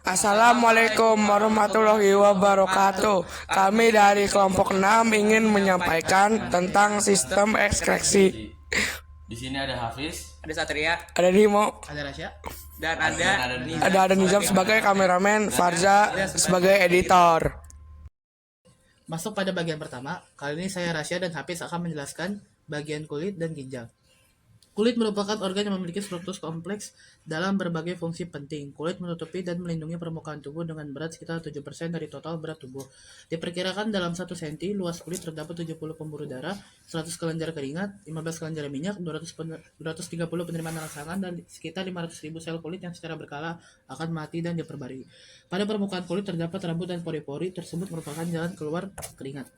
Assalamualaikum warahmatullahi wabarakatuh. Kami dari kelompok 6 ingin menyampaikan tentang sistem ekstraksi. Di sini ada Hafiz, Ada Satria, Ada Nimo, ada Rasya, dan ada ada Nizam sebagai kameramen, Farza sebagai editor. Masuk pada bagian pertama, kali ini saya Rasya dan Hafiz akan menjelaskan bagian kulit dan ginjal. Kulit merupakan organ yang memiliki struktur kompleks dalam berbagai fungsi penting. Kulit menutupi dan melindungi permukaan tubuh dengan berat sekitar 7% dari total berat tubuh. Diperkirakan dalam 1 cm, luas kulit terdapat 70 pembuluh darah, 100 kelenjar keringat, 15 kelenjar minyak, 230 penerimaan rangsangan, dan sekitar 500.000 sel kulit yang secara berkala akan mati dan diperbarui. Pada permukaan kulit terdapat rambut dan pori-pori tersebut merupakan jalan keluar keringat.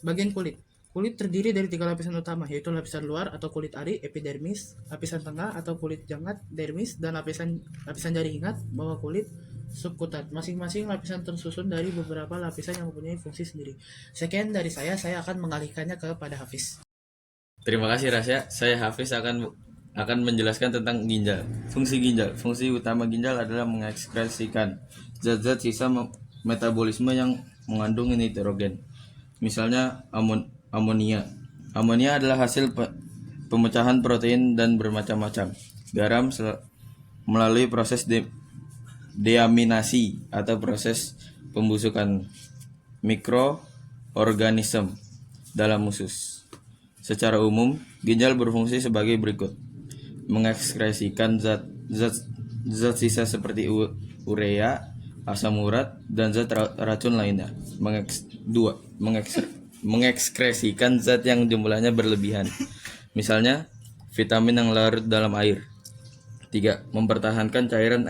Bagian kulit. Kulit terdiri dari 3 lapisan utama, yaitu lapisan luar atau kulit ari, epidermis, lapisan tengah atau kulit jangat, dermis, dan lapisan jari ingat, bawah kulit, subkutan. Masing-masing lapisan tersusun dari beberapa lapisan yang mempunyai fungsi sendiri. Sekian dari saya akan mengalihkannya kepada Hafiz. terima kasih Rasya. Saya Hafiz akan menjelaskan tentang ginjal. Fungsi ginjal. Fungsi utama ginjal adalah mengekskresikan zat-zat sisa metabolisme yang mengandung nitrogen. Misalnya amonia. Amonia adalah hasil pemecahan protein dan bermacam-macam garam melalui proses deaminasi atau proses pembusukan mikroorganisme dalam usus. Secara umum, ginjal berfungsi sebagai berikut: mengekskresikan zat sisa seperti urea, asam urat, dan zat racun lainnya. Mengekskresikan zat yang jumlahnya berlebihan, misalnya vitamin yang larut dalam air. 3. Mempertahankan cairan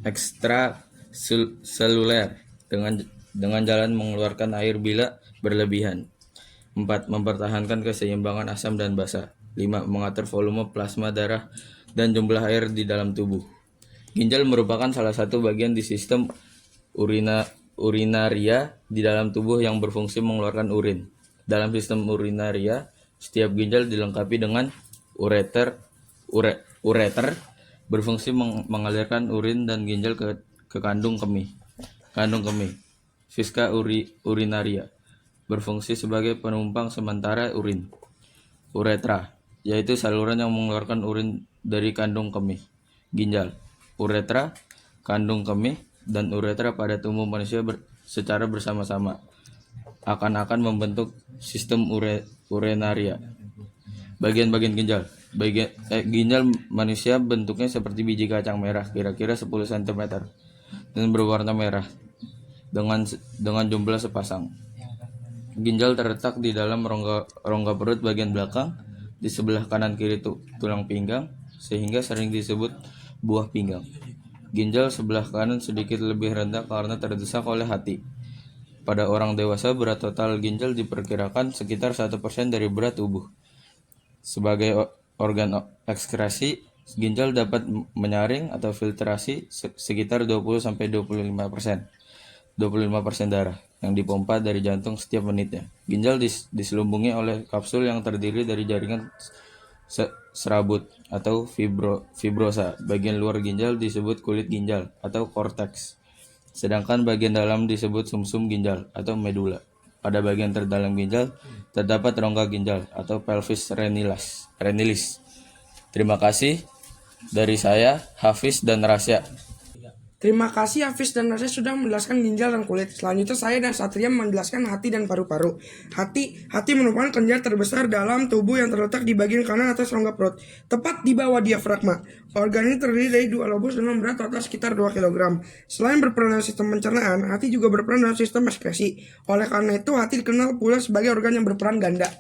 ekstraseluler dengan jalan mengeluarkan air bila berlebihan. 4. Mempertahankan keseimbangan asam dan basa. 5. Mengatur volume plasma darah dan jumlah air di dalam tubuh. Ginjal merupakan salah satu bagian di sistem urinaria di dalam tubuh yang berfungsi mengeluarkan urin. Dalam sistem urinaria, setiap ginjal dilengkapi dengan ureter berfungsi mengalirkan urin dan ginjal ke kandung kemih. Visca urinaria berfungsi sebagai penumpang sementara urin. Uretra, yaitu saluran yang mengeluarkan urin dari kandung kemih ginjal. Uretra, kandung kemih, dan uretra pada tubuh manusia secara bersama-sama akan membentuk sistem urinaria. Bagian-bagian ginjal. Ginjal manusia bentuknya seperti biji kacang merah, kira-kira 10 cm, dan berwarna merah dengan jumlah sepasang. Ginjal terletak di dalam rongga perut bagian belakang di sebelah kanan kiri tulang pinggang, sehingga sering disebut buah pinggang. Ginjal sebelah kanan sedikit lebih rendah karena terdesak oleh hati. Pada orang dewasa, berat total ginjal diperkirakan sekitar 1% dari berat tubuh. Sebagai organ ekskresi, ginjal dapat menyaring atau filtrasi sekitar 20-25% darah yang dipompa dari jantung setiap menitnya. Ginjal diselubungi oleh kapsul yang terdiri dari jaringan serabut atau fibrosa. Bagian luar ginjal disebut kulit ginjal atau korteks, sedangkan bagian dalam disebut sumsum ginjal atau medula. Pada bagian terdalam ginjal terdapat rongga ginjal atau pelvis renilis. Terima kasih dari saya, Hafiz dan Rasya. Terima kasih Hafiz dan Rasya sudah menjelaskan ginjal dan kulit. Selanjutnya saya dan Satria menjelaskan hati dan paru-paru. Hati merupakan kelenjar terbesar dalam tubuh yang terletak di bagian kanan atas rongga perut, tepat di bawah diafragma. Organ ini terdiri dari 2 lobus dengan berat total sekitar 2 kg. Selain berperan dalam sistem pencernaan, hati juga berperan dalam sistem ekskresi. Oleh karena itu, hati dikenal pula sebagai organ yang berperan ganda.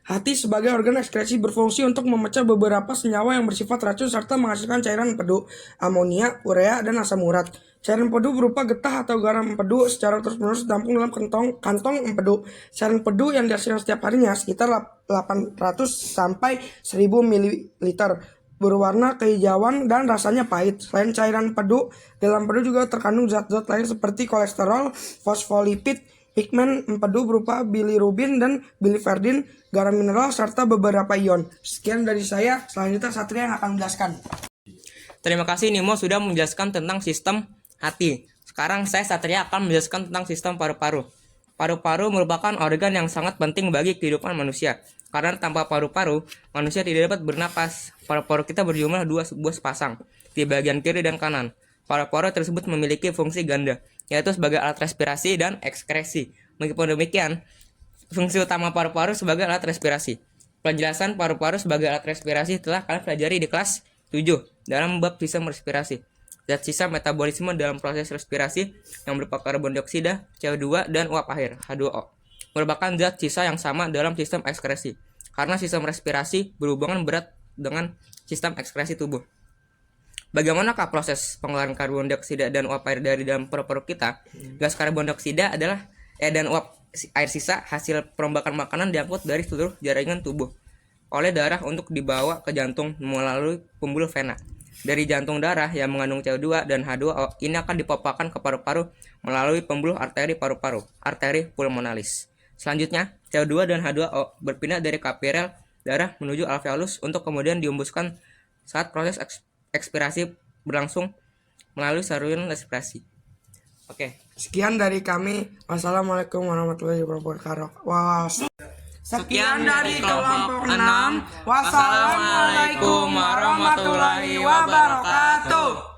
Hati sebagai organ ekskresi berfungsi untuk memecah beberapa senyawa yang bersifat racun serta menghasilkan cairan empedu, amonia, urea, dan asam urat. Cairan empedu berupa getah atau garam empedu secara terus-menerus ditampung dalam kantong empedu. Cairan empedu yang dihasilkan setiap harinya sekitar 800 sampai 1000 ml. Berwarna kehijauan dan rasanya pahit. Selain cairan empedu, dalam empedu juga terkandung zat-zat lain seperti kolesterol, fosfolipid, pigmen empedu berupa bilirubin dan biliverdin, garam mineral, serta beberapa ion. Sekian dari saya, selanjutnya Satria yang akan menjelaskan. Terima kasih Nimo sudah menjelaskan tentang sistem hati. Sekarang saya Satria akan menjelaskan tentang sistem paru-paru. Paru-paru merupakan organ yang sangat penting bagi kehidupan manusia. Karena tanpa paru-paru, manusia tidak dapat bernapas. Paru-paru kita berjumlah 2 buah sepasang di bagian kiri dan kanan. Paru-paru tersebut memiliki fungsi ganda, yaitu sebagai alat respirasi dan ekskresi. Meskipun demikian, fungsi utama paru-paru sebagai alat respirasi. Penjelasan paru-paru sebagai alat respirasi telah kalian pelajari di kelas 7 dalam bab sistem respirasi. Zat sisa metabolisme dalam proses respirasi yang berupa karbon dioksida, CO2, dan uap air H2O merupakan zat sisa yang sama dalam sistem ekskresi karena sistem respirasi berhubungan berat dengan sistem ekskresi tubuh. Bagaimanakah proses pengeluaran karbon dioksida dan uap air dari dalam paru-paru kita? Gas karbon dioksida adalah dan uap air sisa hasil perombakan makanan diangkut dari seluruh jaringan tubuh oleh darah untuk dibawa ke jantung melalui pembuluh vena. Dari jantung darah yang mengandung CO2 dan H2O ini akan dipompakan ke paru-paru melalui pembuluh arteri paru-paru, arteri pulmonalis. Selanjutnya, CO2 dan H2O berpindah dari kapilyer darah menuju alveolus untuk kemudian dihembuskan saat proses ekspirasi berlangsung melalui saluran respirasi. Oke. Sekian dari kami. Wassalamualaikum warahmatullahi wabarakatuh. Sekian dari kelompok 6. Wassalamualaikum warahmatullahi wabarakatuh.